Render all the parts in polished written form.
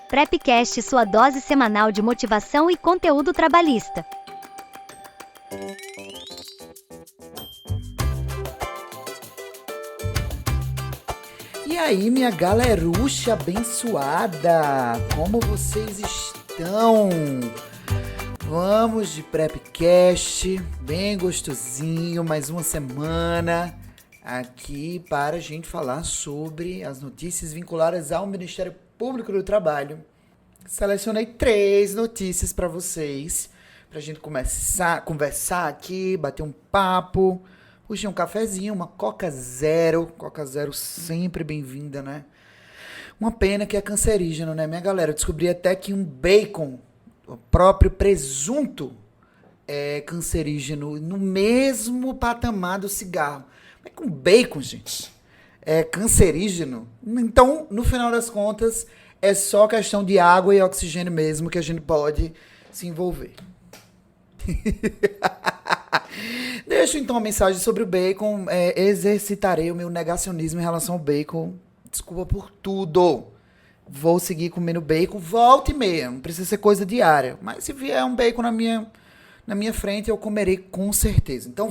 Prepcast, sua dose semanal de motivação e conteúdo trabalhista. E aí, minha galerucha abençoada, como vocês estão? Vamos de Prepcast, bem gostosinho, mais uma semana aqui para a gente falar sobre as notícias vinculadas ao Ministério Público do Trabalho. Selecionei 3 notícias para vocês, para a gente começar a conversar aqui, bater um papo. Puxei um cafezinho, uma Coca Zero sempre bem-vinda, né? Uma pena que é cancerígeno, né, minha galera? Eu descobri até que um bacon, o próprio presunto, é cancerígeno no mesmo patamar do cigarro. Mas com bacon, gente, é cancerígeno? Então, no final das contas, é só questão de água e oxigênio mesmo que a gente pode se envolver. Deixo então uma mensagem sobre o bacon. Exercitarei o meu negacionismo em relação ao bacon. Desculpa por tudo. Vou seguir comendo bacon, volta e meia. Não precisa ser coisa diária. Mas se vier um bacon na minha frente, eu comerei com certeza. Então,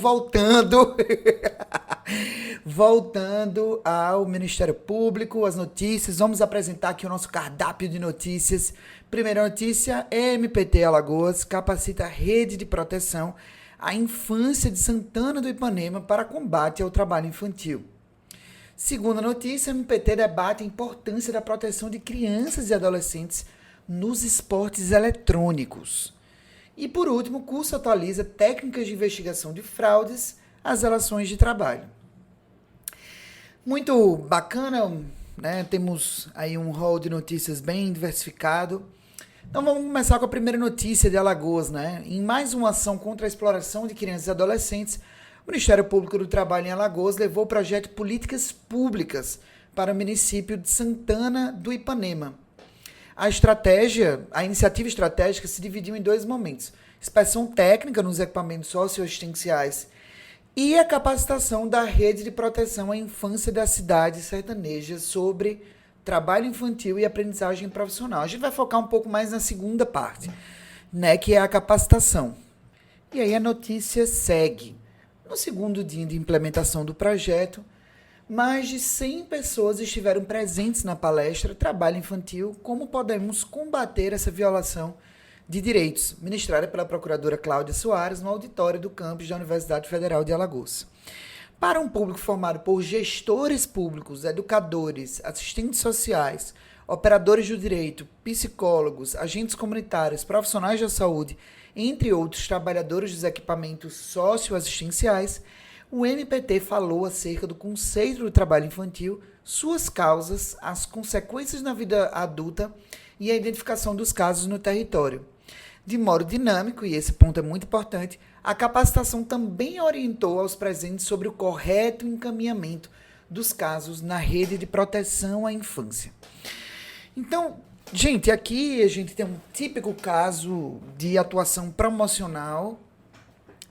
voltando ao Ministério Público, as notícias. Vamos apresentar aqui o nosso cardápio de notícias. Primeira notícia: MPT Alagoas capacita a rede de proteção à infância de Santana do Ipanema para combate ao trabalho infantil. Segunda notícia: MPT debate a importância da proteção de crianças e adolescentes nos esportes eletrônicos. E por último, o curso atualiza técnicas de investigação de fraudes às relações de trabalho. Muito bacana, né? Temos aí um rol de notícias bem diversificado. Então vamos começar com a primeira notícia de Alagoas, né? Em mais uma ação contra a exploração de crianças e adolescentes, o Ministério Público do Trabalho em Alagoas levou o projeto Políticas Públicas para o município de Santana do Ipanema. A iniciativa estratégica se dividiu em 2 momentos: inspeção técnica nos equipamentos socioassistenciais e a capacitação da rede de proteção à infância das cidades sertanejas sobre trabalho infantil e aprendizagem profissional. A gente vai focar um pouco mais na segunda parte, né, que é a capacitação. E aí a notícia segue. No segundo dia de implementação do projeto, mais de 100 pessoas estiveram presentes na palestra Trabalho Infantil, como podemos combater essa violação de direitos, ministrada pela procuradora Cláudia Soares no auditório do campus da Universidade Federal de Alagoas. Para um público formado por gestores públicos, educadores, assistentes sociais, operadores do direito, psicólogos, agentes comunitários, profissionais da saúde, entre outros trabalhadores dos equipamentos socioassistenciais, o MPT falou acerca do conceito do trabalho infantil, suas causas, as consequências na vida adulta e a identificação dos casos no território. De modo dinâmico, e esse ponto é muito importante, a capacitação também orientou aos presentes sobre o correto encaminhamento dos casos na rede de proteção à infância. Então, gente, aqui a gente tem um típico caso de atuação promocional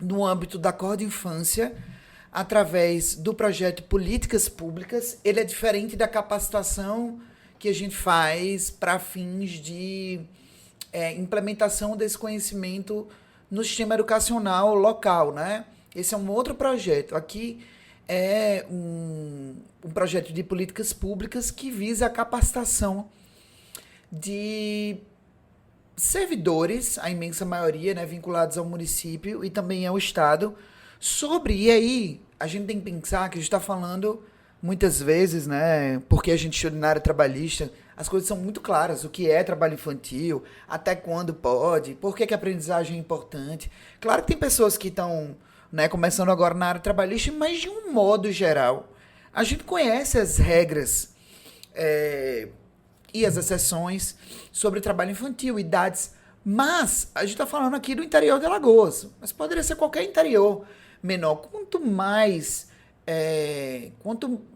no âmbito da Cor de Infância, através do projeto Políticas Públicas. Ele é diferente da capacitação que a gente faz para fins de implementação desse conhecimento no sistema educacional local, né? Esse é um outro projeto. Aqui é um projeto de políticas públicas que visa a capacitação de servidores, a imensa maioria, né, vinculados ao município e também ao Estado, e aí a gente tem que pensar que a gente está falando muitas vezes, né, porque a gente estuda na área trabalhista, as coisas são muito claras: o que é trabalho infantil, até quando pode, por que a aprendizagem é importante. Claro que tem pessoas que estão, né, começando agora na área trabalhista, mas de um modo geral, a gente conhece as regras e as exceções sobre trabalho infantil, idades, mas a gente está falando aqui do interior de Alagoas, mas poderia ser qualquer interior menor. Quanto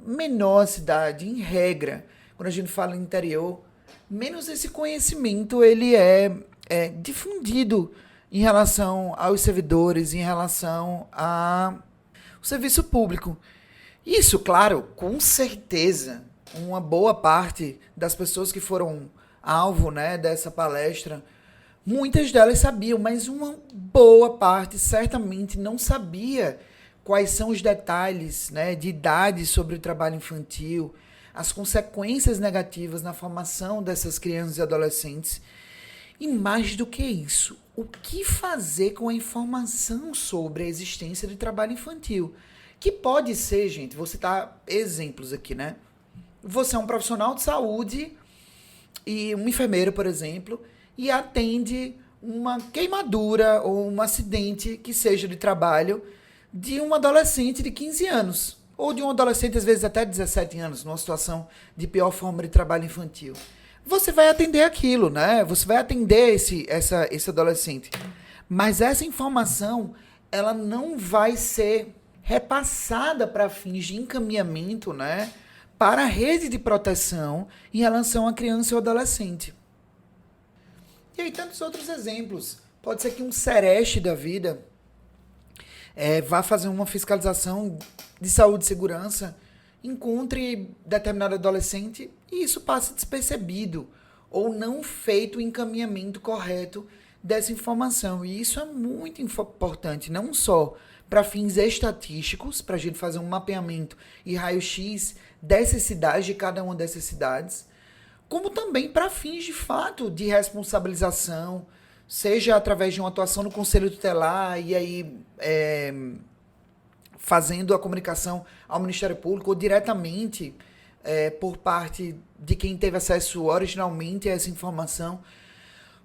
menor a cidade, em regra, quando a gente fala em interior, menos esse conhecimento ele é difundido em relação aos servidores, em relação ao serviço público. Isso, claro, com certeza, uma boa parte das pessoas que foram alvo, né, dessa palestra, muitas delas sabiam, mas uma boa parte certamente não sabia quais são os detalhes, né, de idade sobre o trabalho infantil, as consequências negativas na formação dessas crianças e adolescentes. E mais do que isso, o que fazer com a informação sobre a existência de trabalho infantil? Que pode ser, gente, vou citar exemplos aqui, né? Você é um profissional de saúde e um enfermeiro, por exemplo, e atende uma queimadura ou um acidente que seja de trabalho de um adolescente de 15 anos, ou de um adolescente, às vezes, até 17 anos, numa situação de pior forma de trabalho infantil. Você vai atender aquilo, né? Você vai atender esse adolescente. Mas essa informação, ela não vai ser repassada para fins de encaminhamento, né, para a rede de proteção em relação à criança ou adolescente. E aí, tantos outros exemplos. Pode ser que um Sereste da vida vá fazer uma fiscalização de saúde e segurança, encontre determinado adolescente e isso passe despercebido, ou não feito o encaminhamento correto dessa informação. E isso é muito importante, não só para fins estatísticos, para a gente fazer um mapeamento e raio-x dessas cidades, de cada uma dessas cidades, como também para fins de fato de responsabilização, seja através de uma atuação no Conselho Tutelar e aí fazendo a comunicação ao Ministério Público ou diretamente por parte de quem teve acesso originalmente a essa informação.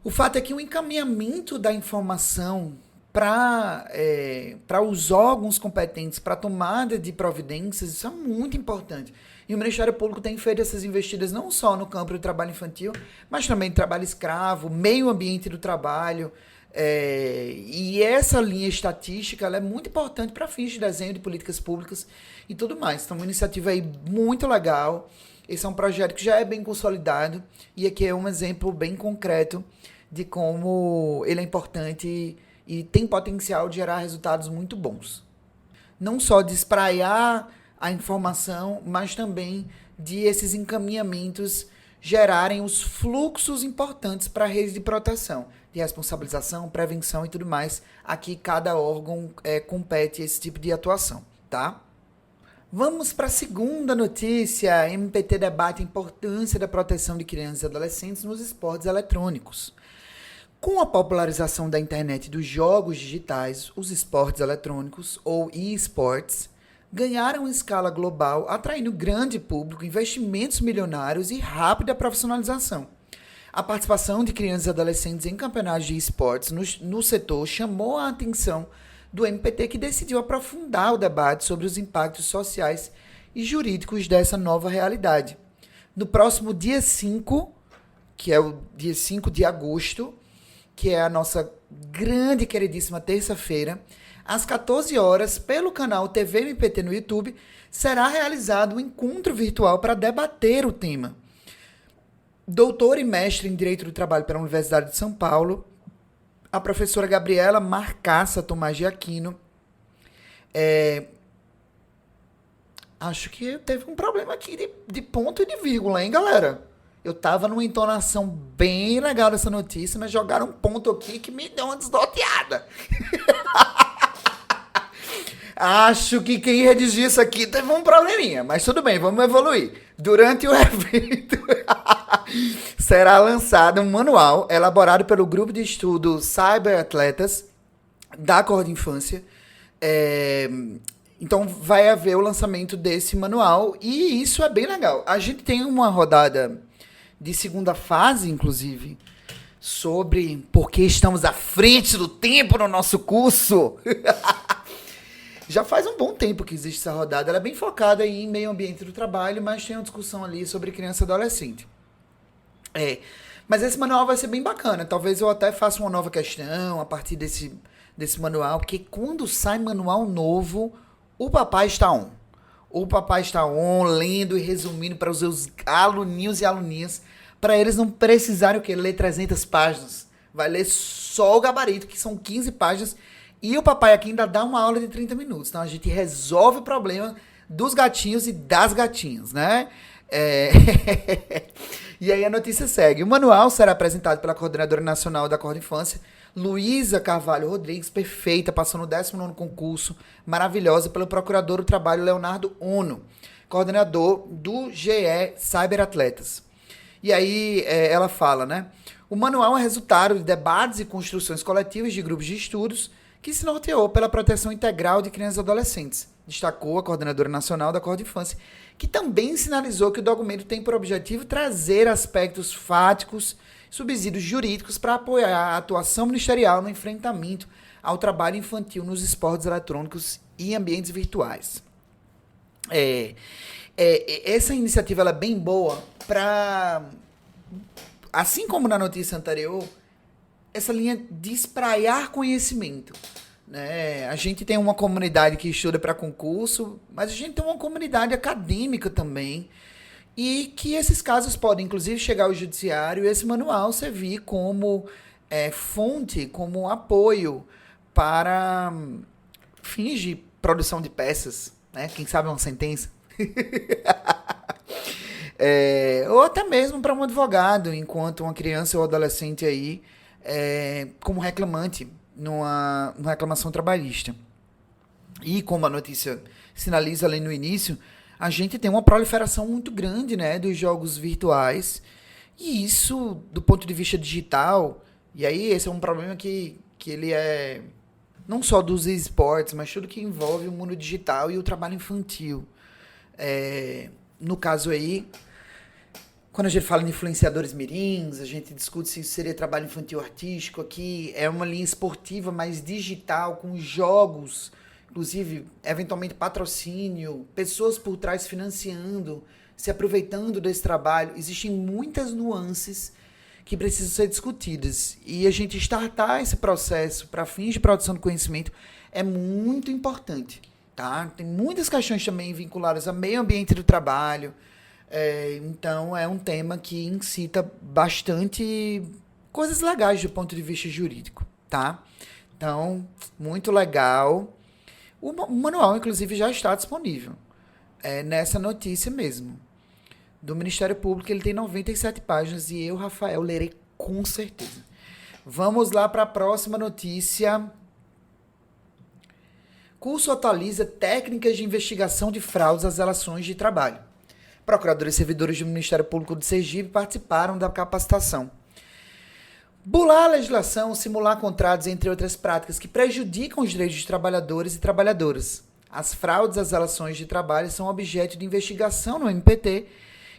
O fato é que o encaminhamento da informação para os órgãos competentes, para a tomada de providências, isso é muito importante. E o Ministério Público tem feito essas investidas não só no campo do trabalho infantil, mas também do trabalho escravo, meio ambiente do trabalho. E essa linha estatística ela é muito importante para fins de desenho de políticas públicas e tudo mais. Então, uma iniciativa aí muito legal. Esse é um projeto que já é bem consolidado e aqui é um exemplo bem concreto de como ele é importante e tem potencial de gerar resultados muito bons. Não só de espraiar a informação, mas também de esses encaminhamentos gerarem os fluxos importantes para a rede de proteção, de responsabilização, prevenção e tudo mais. Aqui cada órgão compete esse tipo de atuação, tá? Vamos para a segunda notícia. MPT debate a importância da proteção de crianças e adolescentes nos esportes eletrônicos. Com a popularização da internet e dos jogos digitais, os esportes eletrônicos, ou e-sports, ganharam escala global, atraindo grande público, investimentos milionários e rápida profissionalização. A participação de crianças e adolescentes em campeonatos de esportes no setor chamou a atenção do MPT, que decidiu aprofundar o debate sobre os impactos sociais e jurídicos dessa nova realidade. No próximo dia 5, que é o dia 5 de agosto, que é a nossa grande e queridíssima terça-feira, às 14 horas, pelo canal TV MPT no YouTube, será realizado um encontro virtual para debater o tema. Doutor e mestre em Direito do Trabalho pela Universidade de São Paulo, a professora Gabriela Marcaça Tomás de Aquino, acho que teve um problema aqui de ponto e de vírgula, hein, galera? Eu tava numa entonação bem legal dessa notícia, mas jogaram um ponto aqui que me deu uma desnorteada. Acho que quem redigiu isso aqui teve um probleminha, mas tudo bem, vamos evoluir. Durante o evento, será lançado um manual elaborado pelo grupo de estudo Cyberatletas da Cor de Infância. Então vai haver o lançamento desse manual e isso é bem legal. A gente tem uma rodada de segunda fase, inclusive, sobre por que estamos à frente do tempo no nosso curso. Já faz um bom tempo que existe essa rodada. Ela é bem focada em meio ambiente do trabalho, mas tem uma discussão ali sobre criança e adolescente. Mas esse manual vai ser bem bacana. Talvez eu até faça uma nova questão a partir desse manual, porque quando sai manual novo, o papai está on. O papai está on, lendo e resumindo para os seus aluninhos e aluninhas, para eles não precisarem ler 300 páginas. Vai ler só o gabarito, que são 15 páginas, e o papai aqui ainda dá uma aula de 30 minutos. Então a gente resolve o problema dos gatinhos e das gatinhas, né? É... E aí a notícia segue. O manual será apresentado pela coordenadora nacional da Acorda Infância, Luísa Carvalho Rodrigues, perfeita, passou no 19º concurso, maravilhosa, pelo procurador do trabalho Leonardo Ono, coordenador do GE Cyberatletas. E aí ela fala, né? O manual é resultado de debates e construções coletivas de grupos de estudos que se norteou pela proteção integral de crianças e adolescentes, destacou a coordenadora nacional da Acorda Infância, que também sinalizou que o documento tem por objetivo trazer aspectos fáticos, subsídios jurídicos para apoiar a atuação ministerial no enfrentamento ao trabalho infantil nos esportes eletrônicos e ambientes virtuais. Essa iniciativa ela é bem boa para, assim como na notícia anterior, essa linha de espraiar conhecimento. Né? A gente tem uma comunidade que estuda para concurso, mas a gente tem uma comunidade acadêmica também, e que esses casos podem, inclusive, chegar ao judiciário e esse manual servir como fonte, como apoio para fins de produção de peças, né? Quem sabe uma sentença. Ou até mesmo para um advogado, enquanto uma criança ou adolescente aí, como reclamante numa reclamação trabalhista. E como a notícia sinaliza ali no início, a gente tem uma proliferação muito grande, né, dos jogos virtuais. E isso, do ponto de vista digital, e aí esse é um problema que ele é não só dos esportes, mas tudo que envolve o mundo digital e o trabalho infantil. No caso aí, quando a gente fala de influenciadores mirins, a gente discute se isso seria trabalho infantil artístico. Aqui é uma linha esportiva mais digital, com jogos, inclusive, eventualmente patrocínio, pessoas por trás financiando, se aproveitando desse trabalho. Existem muitas nuances que precisam ser discutidas. E a gente startar esse processo para fins de produção de conhecimento é muito importante. Tá? Tem muitas questões também vinculadas ao meio ambiente do trabalho. Então, é um tema que incita bastante coisas legais do ponto de vista jurídico. Tá? Então, muito legal. O manual, inclusive, já está disponível. Nessa notícia mesmo. Do Ministério Público, ele tem 97 páginas e eu, Rafael, lerei com certeza. Vamos lá para a próxima notícia. Curso atualiza técnicas de investigação de fraudes às relações de trabalho. Procuradores e servidores do Ministério Público de Sergipe participaram da capacitação. Bular a legislação, simular contratos, entre outras práticas que prejudicam os direitos de trabalhadores e trabalhadoras. As fraudes às relações de trabalho são objeto de investigação no MPT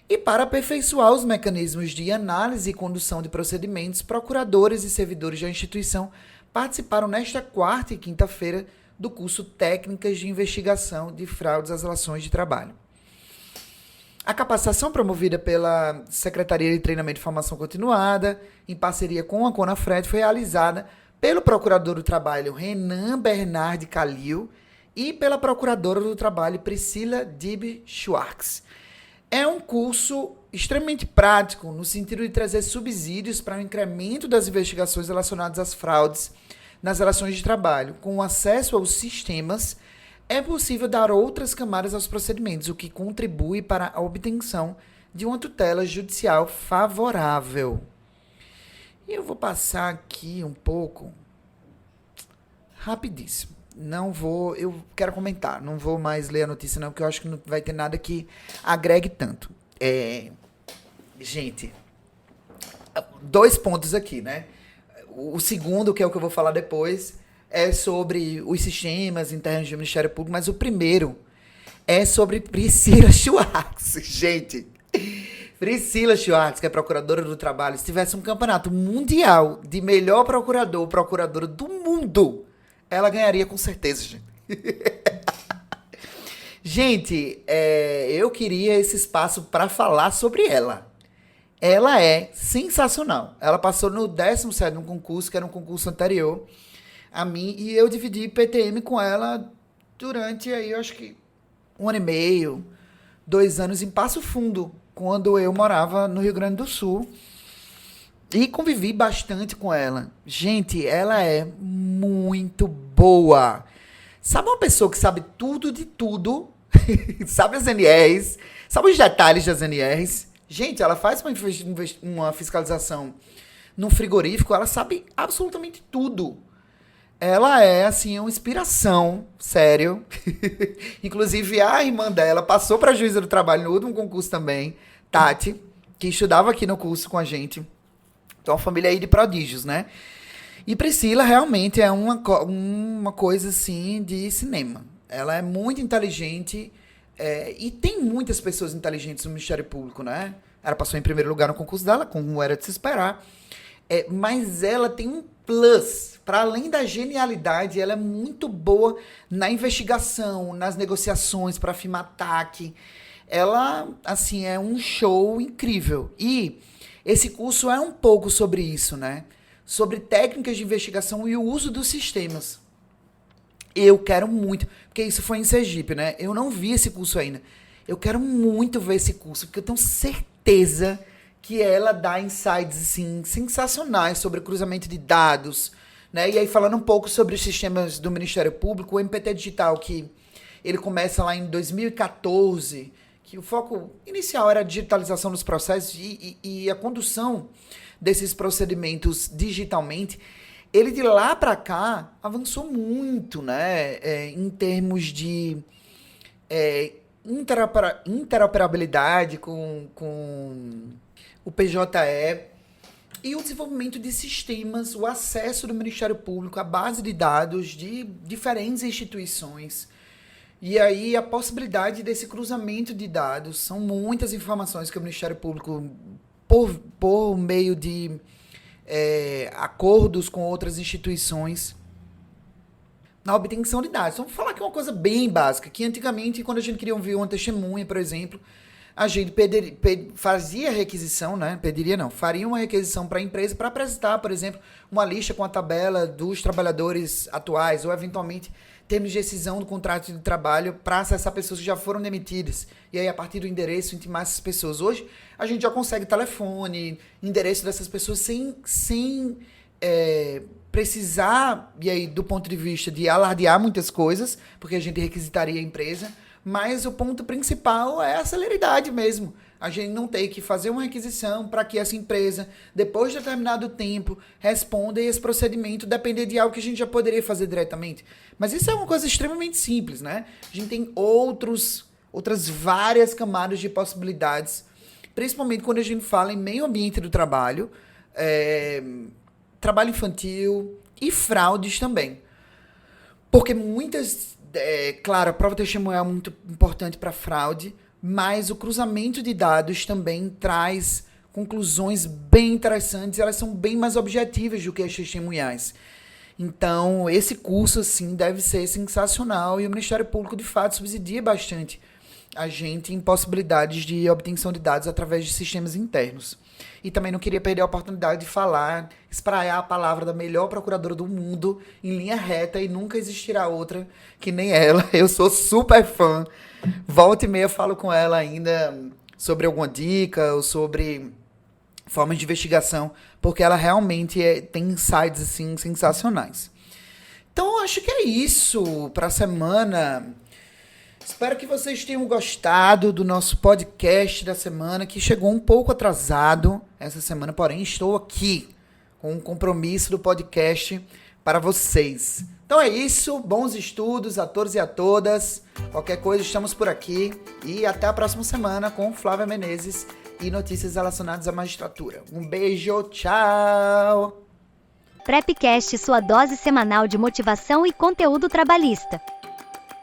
e, para aperfeiçoar os mecanismos de análise e condução de procedimentos, procuradores e servidores da instituição participaram nesta quarta e quinta-feira do curso Técnicas de Investigação de Fraudes às Relações de Trabalho. A capacitação promovida pela Secretaria de Treinamento e Formação Continuada, em parceria com a Conafred, foi realizada pelo Procurador do Trabalho Renan Bernardi Calil e pela Procuradora do Trabalho Priscila Dib Schwartz. É um curso extremamente prático, no sentido de trazer subsídios para o incremento das investigações relacionadas às fraudes nas relações de trabalho. Com acesso aos sistemas, é possível dar outras camadas aos procedimentos, o que contribui para a obtenção de uma tutela judicial favorável. E eu vou passar aqui um pouco rapidíssimo. Eu quero comentar, não vou mais ler a notícia não, porque eu acho que não vai ter nada que agregue tanto. Gente, 2 pontos aqui, né? O segundo, que é o que eu vou falar depois, é sobre os sistemas internos do Ministério Público, mas o primeiro é sobre Priscila Schwartz. Gente, Priscila Schwartz, que é procuradora do trabalho, se tivesse um campeonato mundial de melhor procurador ou procuradora do mundo, ela ganharia com certeza, gente. Gente, eu queria esse espaço para falar sobre ela. Ela é sensacional. Ela passou no 17º concurso, que era um concurso anterior a mim, e eu dividi PTM com ela durante, aí, eu acho que 1 ano e meio, 2 anos em Passo Fundo, quando eu morava no Rio Grande do Sul. E convivi bastante com ela. Gente, ela é muito boa. Sabe uma pessoa que sabe tudo de tudo? Sabe as NRs, Sabe os detalhes das NRs? Gente, ela faz uma fiscalização no frigorífico, ela sabe absolutamente tudo. Ela é, assim, uma inspiração, sério. Inclusive, a irmã dela passou para juíza do trabalho no último concurso também, Tati, que estudava aqui no curso com a gente. Então, uma família aí de prodígios, né? E Priscila realmente é uma coisa, assim, de cinema. Ela é muito inteligente e tem muitas pessoas inteligentes no Ministério Público, né? Ela passou em primeiro lugar no concurso dela, como era de se esperar. Mas ela tem um plus. Para além da genialidade, ela é muito boa na investigação, nas negociações para firmar ataque. Ela, assim, é um show incrível. E esse curso é um pouco sobre isso, né? Sobre técnicas de investigação e o uso dos sistemas. Eu quero muito, porque isso foi em Sergipe, né? Eu não vi esse curso ainda. Eu quero muito ver esse curso, porque eu tenho certeza que ela dá insights, assim, sensacionais sobre cruzamento de dados, né? E aí, falando um pouco sobre os sistemas do Ministério Público, o MPT Digital, que ele começa lá em 2014, que o foco inicial era a digitalização dos processos e a condução desses procedimentos digitalmente, ele de lá para cá avançou muito, né? Em termos de interoperabilidade com o PJE e o desenvolvimento de sistemas, o acesso do Ministério Público à base de dados de diferentes instituições. E aí a possibilidade desse cruzamento de dados, são muitas informações que o Ministério Público, por meio de acordos com outras instituições, na obtenção de dados. Então, vou falar aqui uma coisa bem básica, que antigamente, quando a gente queria ouvir uma testemunha, por exemplo, a gente fazia requisição, né? Faria uma requisição para a empresa para apresentar, por exemplo, uma lista com a tabela dos trabalhadores atuais, ou eventualmente termos de rescisão do contrato de trabalho para acessar pessoas que já foram demitidas. E aí, a partir do endereço, intimar essas pessoas. Hoje, a gente já consegue telefone, endereço dessas pessoas sem precisar, e aí, do ponto de vista de alardear muitas coisas, porque a gente requisitaria a empresa, mas o ponto principal é a celeridade mesmo. A gente não tem que fazer uma requisição para que essa empresa, depois de determinado tempo, responda e esse procedimento depender de algo que a gente já poderia fazer diretamente. Mas isso é uma coisa extremamente simples, né? A gente tem outras várias camadas de possibilidades, principalmente quando a gente fala em meio ambiente do trabalho, trabalho infantil e fraudes também. Porque muitas... claro, a prova testemunhal é muito importante para fraude, mas o cruzamento de dados também traz conclusões bem interessantes, elas são bem mais objetivas do que as testemunhais. Então, esse curso, assim, deve ser sensacional e o Ministério Público, de fato, subsidia bastante a gente em possibilidades de obtenção de dados através de sistemas internos. E também não queria perder a oportunidade de falar, espraiar a palavra da melhor procuradora do mundo em linha reta e nunca existirá outra que nem ela. Eu sou super fã. Volta e meia falo com ela ainda sobre alguma dica ou sobre formas de investigação, porque ela realmente tem insights assim, sensacionais. Então, acho que é isso para a semana. Espero que vocês tenham gostado do nosso podcast da semana, que chegou um pouco atrasado essa semana, porém estou aqui com um compromisso do podcast para vocês. Então é isso, bons estudos a todos e a todas. Qualquer coisa, estamos por aqui e até a próxima semana com Flávia Menezes e notícias relacionadas à magistratura. Um beijo, tchau! Prepcast, sua dose semanal de motivação e conteúdo trabalhista.